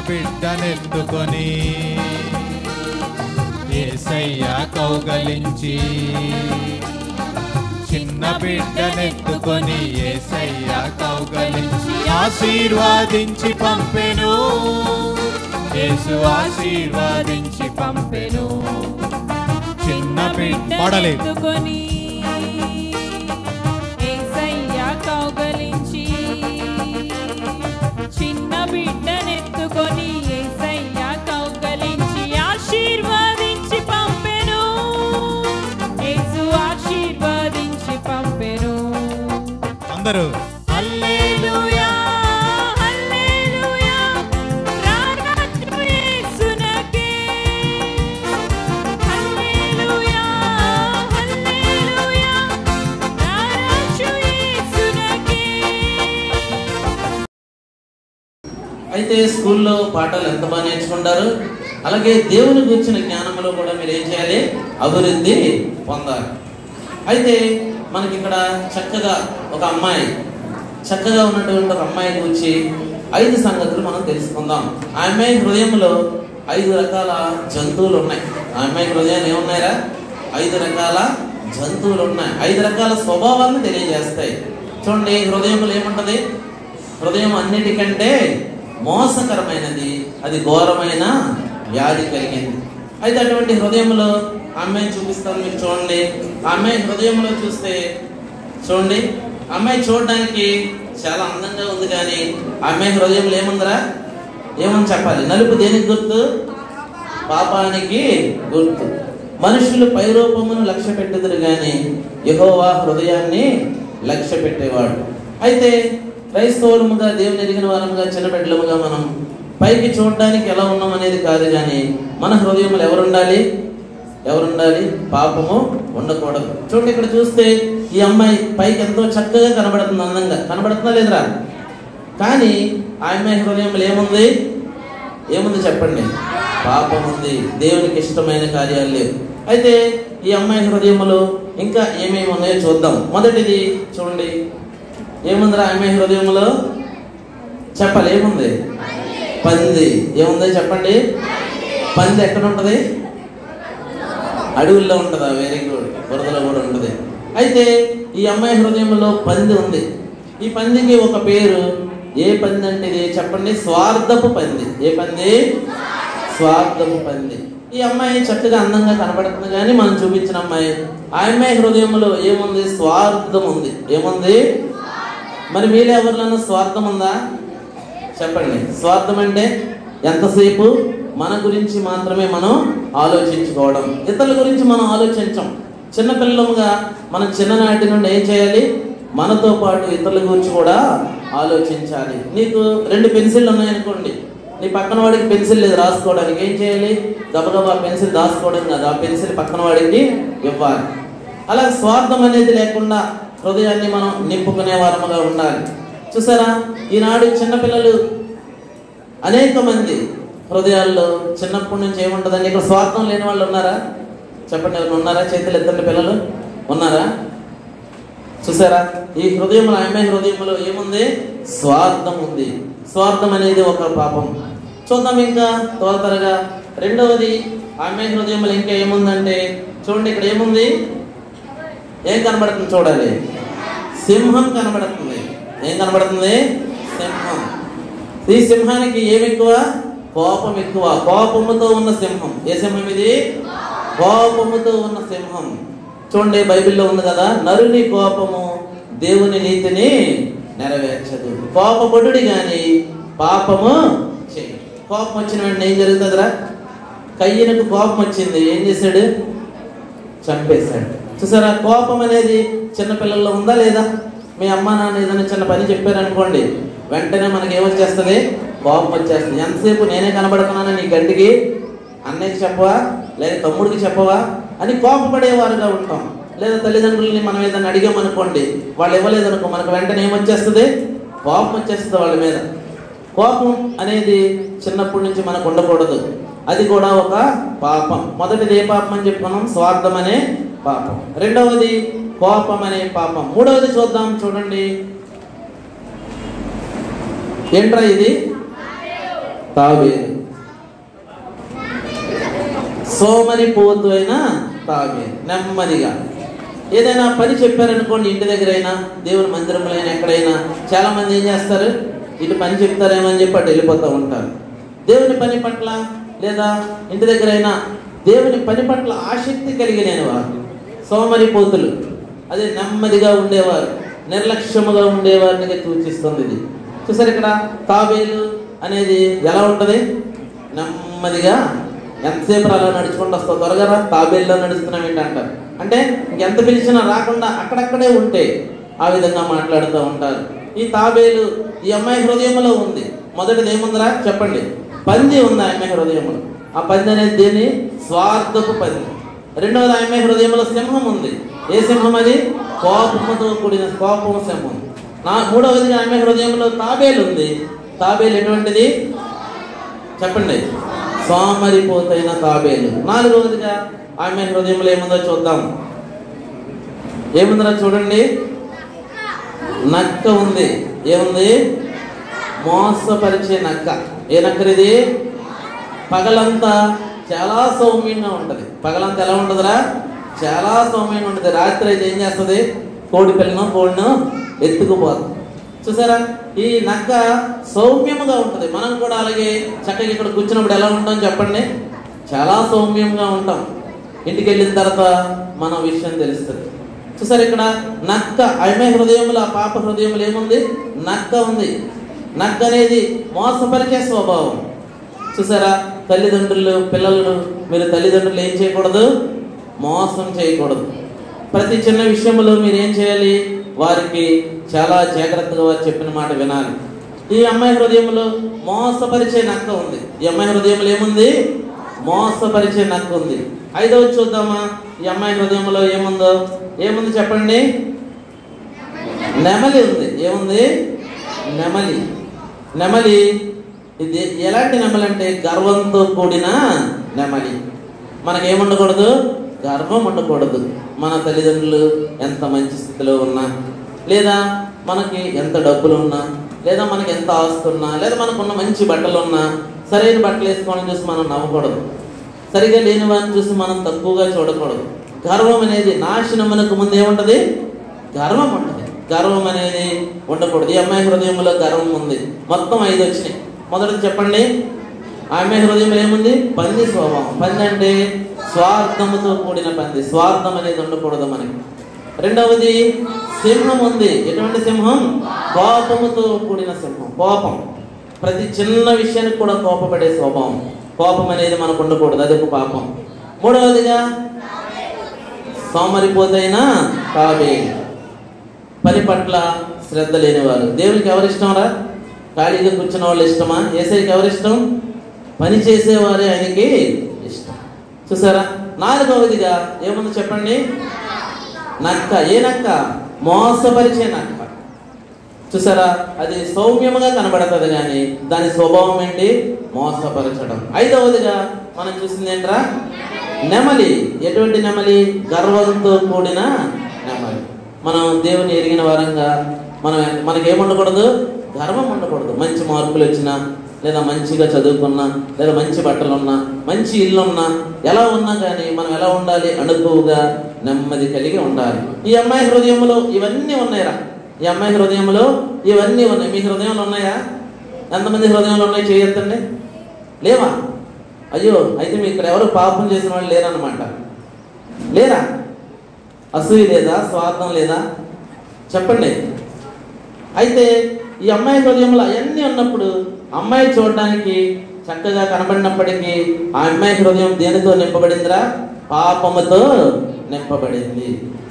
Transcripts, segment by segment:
బిడ్డనెత్తుకొని యేసయ్య కౌగలించి, చిన్న బిడ్డనెత్తుకొని యేసయ్య కౌగలించి ఆశీర్వాదించి పంపెను. యేసు ఆశీర్వాదించి పంపెను. చిన్న బిడ్డ పడలేదు యేసయ్య కౌగలించి, చిన్న బిడ్డనెత్తుకొని యేసయ్య కౌగలించి ఆశీర్వాదించి పంపెను. యేసు ఆశీర్వాదించి పంపెను. అందరూ హల్లెలూయా హల్లెలూయా రారాజు యేసునకే. హల్లెలూయా హల్లెలూయా రారాజు యేసునకే. అయితే స్కూల్లో పాఠాలు ఎంత బాగా నేర్చుకుంటారు, అలాగే దేవుని గురించిన జ్ఞానంలో కూడా మీరు ఏం చేయాలి, అభివృద్ధి పొందాలి. అయితే మనకి ఇక్కడ చక్కగా ఒక అమ్మాయి, చక్కగా ఉన్నటువంటి ఒక అమ్మాయి గురించి 5 సంగతులు మనం తెలుసుకుందాం. ఆ అమ్మాయి హృదయంలో 5 రకాల జంతువులు ఉన్నాయి. ఆ అమ్మాయి హృదయాలు ఏమున్నాయరా? 5 రకాల జంతువులు ఉన్నాయి. 5 రకాల స్వభావాలను తెలియజేస్తాయి. చూడండి, హృదయంలో ఏముంటది? హృదయం అన్నిటికంటే మోసకరమైనది, అది ఘోరమైన వ్యాధి కలిగింది. అయితే అటువంటి హృదయంలో అమ్మాయిని చూపిస్తాను మీకు. చూడండి, అమ్మాయి హృదయంలో చూస్తే చూడండి, అమ్మాయి చూడడానికి చాలా అందంగా ఉంది, కానీ అమ్మాయి హృదయంలో ఏముందిరా? ఏమని చెప్పాలి? నలుపు దేనికి గుర్తు? పాపానికి గుర్తు. మనుషులు పైరూపమును లక్ష్య పెట్టెదరు గాని యెహోవా హృదయాన్ని లక్ష్య పెట్టేవాడు. అయితే క్రైస్తవులముగా, దేవుని ఎరిగిన వారముగా, చిన్న బిడ్డలముగా మనం పైకి చూడడానికి ఎలా ఉన్నాం అనేది కాదు, కానీ మన హృదయంలో ఎవరుండాలి? పాపము ఉండకూడదు. చూడండి, ఇక్కడ చూస్తే ఈ అమ్మాయి పైకి ఎంతో చక్కగా కనబడుతుంది, అందంగా కనబడుతుందా లేదురా? కానీ ఆ అమ్మాయి హృదయంలో ఏముంది చెప్పండి? పాపం ఉంది, దేవునికి ఇష్టమైన కార్యాలు లేవు. అయితే ఈ అమ్మాయి హృదయంలో ఇంకా ఏమేమి ఉన్నాయో చూద్దాం. మొదటిది చూడండి, ఏముందిరా అమ్మాయి హృదయంలో? చెప్పాలి, ఏముంది? పంది. ఏముంది చెప్పండి? పంది ఎక్కడ ఉంటుంది? అడవుల్లో ఉంటుందా? Very good. బురదలో కూడా ఉంటుంది. అయితే ఈ అమ్మాయి హృదయంలో పంది ఉంది. ఈ పందికి ఒక పేరు. ఏ పంది అంటే ఇది చెప్పండి? స్వార్థపు పంది. ఏ పంది? స్వార్థపు పంది. ఈ అమ్మాయి చక్కగా అందంగా కనబడుతుంది, కానీ మనం చూపించిన అమ్మాయి, ఆ అమ్మాయి హృదయంలో ఏముంది? స్వార్థం ఉంది. ఏముంది? మరి మీలో ఎవరిలోనూ స్వార్థం ఉందా? చెప్పండి. స్వార్థం అంటే ఎంతసేపు మన గురించి మాత్రమే మనం ఆలోచించుకోవడం, ఇతరుల గురించి మనం ఆలోచించం. చిన్నపిల్లలుగా మనం చిన్ననాటి నుండి ఏం చేయాలి? మనతో పాటు ఇతరుల గురించి కూడా ఆలోచించాలి. నీకు 2 పెన్సిళ్ళు ఉన్నాయనుకోండి, నీ పక్కన వాడికి పెన్సిల్ లేదు రాసుకోవడానికి, ఏం చేయాలి? గబగబా పెన్సిల్ దాచుకోవడం కాదు, ఆ పెన్సిల్ పక్కన వాడికి ఇవ్వాలి. అలా స్వార్థం అనేది లేకుండా హృదయాన్ని మనం నింపుకునే వారముగా ఉండాలి. చూసారా, ఈనాడు చిన్నపిల్లలు అనేక మంది హృదయాల్లో చిన్నప్పటి నుంచి ఏముంటుందండి? ఇక్కడ స్వార్థం లేని వాళ్ళు ఉన్నారా? చెప్పండి, ఎవరు ఉన్నారా? చేతులు ఎత్తండి. పిల్లలు ఉన్నారా? చూసారా, ఈ హృదయంలో, అమ్మాయి హృదయంలో ఏముంది? స్వార్థం ఉంది. స్వార్థం అనేది ఒక పాపం. చూద్దాం ఇంకా త్వరగా. రెండవది, అమ్మాయి హృదయంలో ఇంకా ఏముందంటే చూడండి, ఇక్కడ ఏముంది? ఏం కనబడుతుంది? చూడాలి, సింహం కనబడుతుంది. ఏం కనబడుతుంది? సింహం. ఈ సింహానికి ఏమి ఎక్కువ? కోపం ఎక్కువ. కోపముతో ఉన్న సింహం. ఏ సింహం ఇది? కోపముతో ఉన్న సింహం. చూడండి, బైబిల్లో ఉంది కదా, నరుని కోపము దేవుని నీతిని నెరవేర్చదు. కోపపడుడి గాని పాపము చేయి. కోపం వచ్చిన వెంటనే ఏం జరుగుతుందిరా? కయ్యనకు కోపం వచ్చింది, ఏం చేశాడు? చంపేశాడు. చూసారా, కోపం అనేది చిన్నపిల్లల్లో ఉందా లేదా? మీ అమ్మ నాన్న ఏదైనా చిన్న పని చెప్పారనుకోండి, వెంటనే మనకి ఏమొచ్చేస్తుంది? కోపం వచ్చేస్తుంది. ఎంతసేపు నేనే కనబడుతున్నాను నీ గంటికి, అన్నయ్యకి చెప్పవా, లేదా తమ్ముడికి చెప్పవా అని కోపపడేవారుగా ఉంటాం. లేదా తల్లిదండ్రులని మనం ఏదైనా అడిగామనుకోండి, వాళ్ళు ఇవ్వలేదనుకో, మనకు వెంటనే ఏమొచ్చేస్తుంది? కోపం వచ్చేస్తుంది వాళ్ళ మీద. కోపం అనేది చిన్నప్పటి నుంచి మనకు ఉండకూడదు. అది కూడా ఒక పాపం. మొదటిది ఏ పాపం అని చెప్పుకున్నాం? స్వార్థం అనే పాపం. రెండవది కోపం అనే పాపం. మూడవది చూద్దాం, చూడండి. ఏంట్రా ఇది? తాబేలు. సోమరిపోతు అయిన తాబేలు. నెమ్మదిగా ఏదైనా పని చెప్పారనుకోండి, ఇంటి దగ్గర అయినా దేవుని మందిరంలో అయినా ఎక్కడైనా చాలా మంది ఏం చేస్తారు, ఇటు పని చెప్తారేమో అని చెప్పి అటు వెళ్ళిపోతూ ఉంటారు. దేవుని పని పట్ల లేదా ఇంటి దగ్గర అయినా దేవుని పని పట్ల ఆసక్తి కలిగిన వారు సోమరిపోతులు. అదే నెమ్మదిగా ఉండేవారు, నిర్లక్ష్యముగా ఉండేవారిని సూచిస్తుంది ఇది. చూసారు ఇక్కడ తాబేలు అనేది ఎలా ఉంటుంది, నెమ్మదిగా. ఎంతసేపు అలా నడుచుకుంటూ వస్తావు, త్వరగా తాబేలులో నడుస్తున్నాం ఏంటంటారు. అంటే ఇంకెంత పిలిచినా రాకుండా అక్కడక్కడే ఉంటే ఆ విధంగా మాట్లాడుతూ ఉంటారు. ఈ తాబేలు ఈ అమ్మాయి హృదయంలో ఉంది. మొదటిది ఏముందిరా చెప్పండి, పంది ఉంది ఆ అమ్మాయి హృదయంలో. ఆ పంది అనేది దేని, స్వార్థపు పంది. రెండవది ఆ అమ్మాయి హృదయంలో సింహం ఉంది. ఏ సింహం అది, కోపముతో కూడిన కోపం సింహం. మూడవది ఆ అమ్మాయి హృదయంలో తాబేలు ఉంది. తాబేలు ఎటువంటిది చెప్పండి, సోమరిపోతైన తాబేలు. నాలుగవదిగా ఆమె హృదయంలో ఏముందో చూద్దాం. ఏముందిరా చూడండి, నక్క ఉంది. ఏముంది, మోసపరిచే నక్క. ఏ నక్కరిది, పగలంతా చాలా సౌమ్యంగా ఉంటుంది. పగలంతా ఎలా ఉంటుందిరా, చాలా సౌమ్యంగా ఉంటుంది. రాత్రి అయితే ఏం చేస్తుంది, కోడి పిల్లను కోడిను ఎత్తుకుపోతుంది. చూసారా, ఈ నక్క సౌమ్యముగా ఉంటుంది. మనం కూడా అలాగే చక్కగా ఇక్కడ కూర్చున్నప్పుడు ఎలా ఉంటాం చెప్పండి, చాలా సౌమ్యంగా ఉంటాం. ఇంటికి వెళ్ళిన తర్వాత మన విషయం తెలుస్తుంది. చూసారు ఇక్కడ నక్క, ఆమె హృదయంలో ఆ పాప హృదయంలో ఏముంది, నక్క ఉంది. నక్క అనేది మోసపరిచే స్వభావం. చూసారా, తల్లిదండ్రులు పిల్లలు, మీరు తల్లిదండ్రులు ఏం చేయకూడదు, మోసం చేయకూడదు. ప్రతి చిన్న విషయంలో మీరు ఏం చేయాలి, వారికి చాలా జాగ్రత్తగా వారు చెప్పిన మాట వినాలి. ఈ అమ్మాయి హృదయంలో మోసపరిచే నక్క ఉంది. ఈ అమ్మాయి హృదయంలో ఏముంది, మోసపరిచే నక్క ఉంది. ఐదవది చూద్దామా, ఈ అమ్మాయి హృదయంలో ఏముందో, ఏముంది చెప్పండి, నెమలి ఉంది. ఏముంది, నెమలి. నెమలి ఇది ఎలాంటి నెమలి అంటే గర్వంతో కూడిన నెమలి. మనకేముండకూడదు, గర్వం ఉండకూడదు. మన తల్లిదండ్రులు ఎంత మంచి స్థితిలో ఉన్నా, లేదా మనకి ఎంత డబ్బులు ఉన్నా, లేదా మనకి ఎంత ఆస్తి ఉన్నా, లేదా మనకున్న మంచి బట్టలు ఉన్నా, సరైన బట్టలు వేసుకోవడం చూసి మనం నవ్వకూడదు. సరిగా లేని వారిని చూసి మనం తక్కువగా చూడకూడదు. గర్వం అనేది నాశనమునకు ముందు ఏముంటుంది, గర్వం ఉంటుంది. గర్వం అనేది ఉండకూడదు. ఈ అమ్మాయి హృదయంలో గర్వం ఉంది. మొత్తం 5 వచ్చినాయి. మొదటిది చెప్పండి, ఆమె హృదయంలో ఏముంది, పంది స్వభావం. పంది అంటే స్వార్థముతో కూడిన పంది. స్వార్థం అనేది ఉండకూడదు మనకి. రెండవది సింహం ఉంది. ఎటువంటి సింహం, కోపముతో కూడిన సింహం. కోపం, ప్రతి చిన్న విషయానికి కూడా కోపపడే స్వభావం. కోపం అనేది మనకు ఉండకూడదు, అది ఒక పాపం. మూడవదిగా సోమరిపోతైన తాబేలు, పని పట్ల శ్రద్ధ లేనివారు. దేవునికి ఎవరిష్టం రా, ఖాళీగా కూర్చున్న వాళ్ళు ఇష్టమా? యేసయ్యకి ఎవరిష్టం, పని చేసేవారే ఆయనకి ఇష్టం. చూసారా, నాలుగవదిగా ఏముంది చెప్పండి, నక్క. ఏ నక్క, మోసపరిచే నక్క. చూసారా, అది సౌమ్యముగా కనబడుతుంది కానీ దాని స్వభావం ఏంటి, మోసపరచడం. ఐదవదిగా మనం చూసింది ఏంట్రా, నెమలి. ఎటువంటి నెమలి, గర్వంతో కూడిన నెమలి. మనం దేవుని ఎరిగిన వారంగా మనకేముండకూడదు, గర్వం ఉండకూడదు. మంచి మార్కులు వచ్చినా, లేదా మంచిగా చదువుకున్నా, లేదా మంచి బట్టలు ఉన్నా, మంచి ఇల్లు ఉన్నా, ఎలా ఉన్నా కానీ మనం ఎలా ఉండాలి, అణుకువగా నెమ్మది కలిగి ఉండాలి. ఈ అమ్మాయి హృదయంలో ఇవన్నీ ఉన్నాయిరా. ఈ అమ్మాయి హృదయంలో ఇవన్నీ ఉన్నాయి. మీ హృదయంలో ఉన్నాయా? ఎంతమంది హృదయంలో ఉన్నాయి చేయొద్దండి. లేవా? అయ్యో, అయితే మీ ఇక్కడ ఎవరు పాపం చేసిన వాళ్ళు లేరన్నమాట. లేరా? అసూయ లేదా, స్వార్థం లేదా చెప్పండి. అయితే ఈ అమ్మాయి హృదయంలో అవన్నీ ఉన్నప్పుడు అమ్మాయి చూడడానికి చక్కగా కనబడినప్పటికీ ఆ అమ్మాయి హృదయం దేనితో నింపబడిందిరా, పాపముతో నింపబడింది.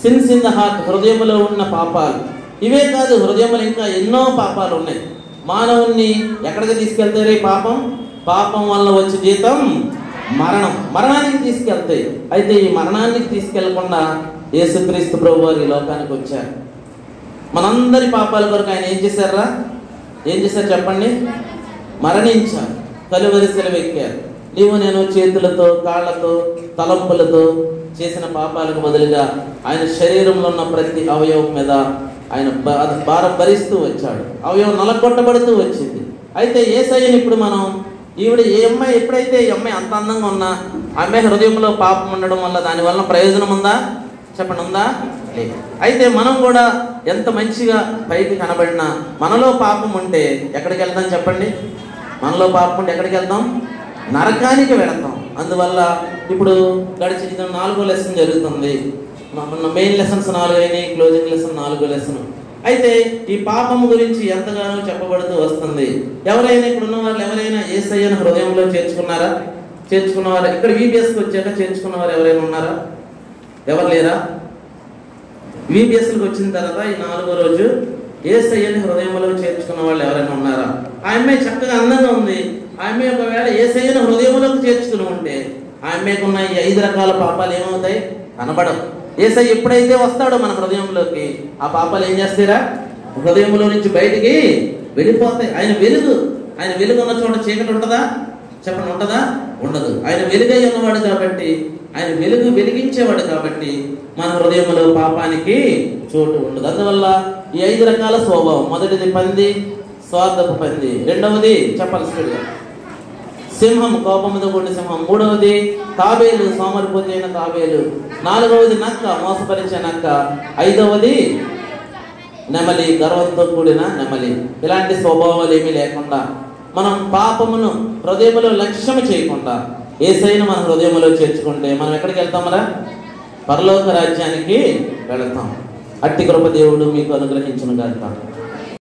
సిన్స్ ఇన్ ద హార్ట్, హృదయంలో ఉన్న పాపాలు. ఇవే కాదు, హృదయంలో ఇంకా ఎన్నో పాపాలు ఉన్నాయి. మానవుణ్ణి ఎక్కడికి తీసుకెళ్తారు? పాపం. పాపం వల్ల వచ్చే జీతం మరణం. మరణానికి తీసుకెళ్తాయి. అయితే ఈ మరణానికి తీసుకెళ్లకుండా యేసుక్రీస్తు ప్రభు వారు ఈ లోకానికి వచ్చారు. మనందరి పాపాల కొరకు ఆయన ఏం చేశారా? ఏం చేశారు చెప్పండి? మరణించారు, కలువరి సిలువ ఎక్కారు. నీవు నేను చేతులతో, కాళ్ళతో, తలంపులతో చేసిన పాపాలకు బదులుగా ఆయన శరీరంలో ఉన్న ప్రతి అవయవం మీద ఆయన భారం భరిస్తూ వచ్చాడు. అవయవం నలగొట్టబడుతూ వచ్చింది. అయితే యేసయ్యని ఇప్పుడు మనం ఏ అమ్మాయి ఎప్పుడైతే ఈ అమ్మాయి అంత అందంగా ఉన్నా ఆ అమ్మాయి హృదయంలో పాపం ఉండడం వల్ల దానివల్ల ప్రయోజనం ఉందా? చెప్పండి, ఉందా? లేదు. అయితే మనం కూడా ఎంత మంచిగా పైకి కనబడినా మనలో పాపం ఉంటే ఎక్కడికి వెళ్తాం చెప్పండి? మనలో పాపం ఉంటే ఎక్కడికి వెళ్తాం? నరకానికి వెళతాం. అందువల్ల ఇప్పుడు గడిచిన 4వ లెసన్ జరుగుతుంది. మెయిన్ లెసన్స్ 4 అయినాయి, క్లోజింగ్ లెసన్ 4వ లెసన్. అయితే ఈ పాపము గురించి ఎంతగానో చెప్పబడుతూ వస్తుంది. ఎవరైనా ఇక్కడ ఉన్న వాళ్ళు ఎవరైనా యేసయ్యను హృదయంలో చేర్చుకున్నారా? చేర్చుకున్నవారు ఇక్కడ VBSకి వచ్చాక చేర్చుకున్నవారు ఎవరైనా ఉన్నారా? ఎవరు లేరా? VBSకి వచ్చిన తర్వాత ఈ 4వ రోజు యేసయ్యని హృదయంలో చేర్చుకున్న వాళ్ళు ఎవరైనా ఉన్నారా? ఆ అమ్మాయి చక్కగా అందంగా ఉంది. ఆ అమ్మాయి ఒకవేళ యేసయ్యను హృదయంలోకి చేర్చుకుని ఉంటే ఆ అమ్మాయికి ఉన్న ఈ 5 రకాల పాపాలు ఏమవుతాయి? కనబడవు. యేసయ్య ఎప్పుడైతే వస్తాడో మన హృదయంలోకి ఆ పాపాలు ఏం చేస్తారా? హృదయంలో నుంచి బయటికి వెళ్ళిపోతాయి. ఆయన వెలుగు ఉన్న చోట చీకటి ఉంటుందా? చెప్పండి, ఉంటుందా? ఉండదు. ఆయన వెలుగై ఉన్నవాడు కాబట్టి, ఆయన వెలిగించేవాడు కాబట్టి మన హృదయంలో పాపానికి చోటు ఉండదు. అందువల్ల ఈ 5 రకాల స్వభావం, మొదటిది పంది, స్వార్థపు పంది. రెండవది చెప్పాల్సి సింహం, కోపంతో కూడిన సింహం. మూడవది తాబేలు, సోమరిపోతి అయిన తాబేలు. 4వది నక్క, మోసపరిచే నక్క. 5వది నెమలి, గర్వంతో కూడిన నెమలి. ఇలాంటి స్వభావాలు ఏమీ లేకుండా మనం పాపమును హృదయంలో లక్ష్యం చేయకుండా యేసయ్యను మన హృదయంలో చేర్చుకుంటే మనం ఎక్కడికి వెళ్తామరా? పరలోక రాజ్యానికి వెళతాం. అట్టి కృప దేవుడు మీకు అనుగ్రహించును గాక.